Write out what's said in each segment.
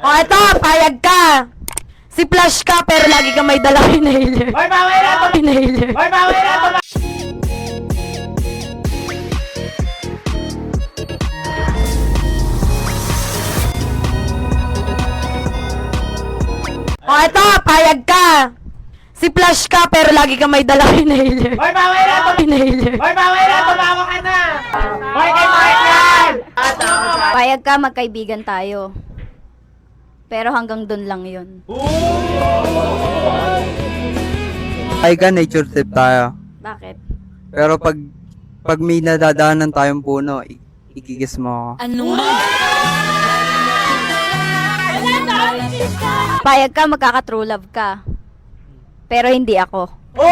O eto, payag ka. Si Flash ka pero lagi ka may dalang inhaler. Hoy, bawal na to! Inhaler. Hoy, bawal na to! O eto, payag ka. Si Flash ka pero lagi ka may dalang inhaler. Hoy, bawal na to! Inhaler. Hoy, bawal na to! Bawa ka na! Hoy, kay Mark yan! Payag ka, magkaibigan tayo. Pero hanggang dun lang yun. Ay ka, nature tip tayo. Bakit? Pero pag may nadadaanan tayong puno, ikikis mo ako. Payag ka, magkaka-true love ka. Pero hindi ako. Oh!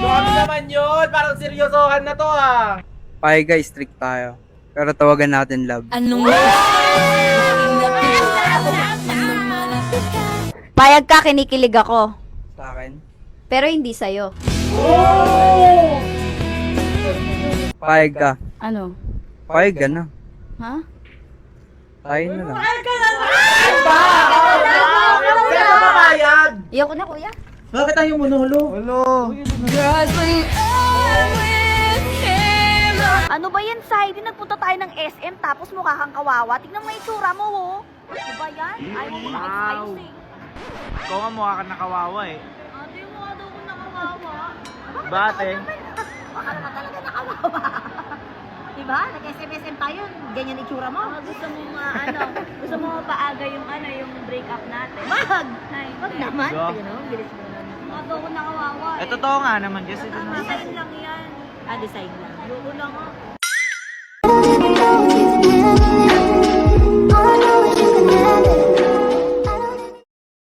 Grabe naman yun! Parang seryosohan na to ah! Ay ka, strict tayo. Pero tawagan natin love. Payag ka, kinikilig ako. Sa akin? Pero hindi sa'yo. Payag ka. Ano? Payag ka na. Ha? Tayo na lang. Sino mamayag? Ayoko na, kuya. Bakit tayo monulo? Ano ba yan, Saidi? Nagpunta tayo ng SM tapos mukha kang kawawa. Tignan mo yung itsura mo, ho. Ano ba yan? Ayaw mo maayos eh. Ikaw nga mukha ka nakawawa eh. Ate, mukha daw ko nakawawa. Bate? Baka naman talaga nakawawa. Diba? Nag-SM tayo. Ganyan itsura mo. Gusto mo gusto mo paaga yung yung break up natin. Wag! Wag naman. So? Ayun o, bilis mo naman. Mukha daw ko nakawawa eh. Totoo nga naman kasi Design lang yan. Design lang. Ayoko lang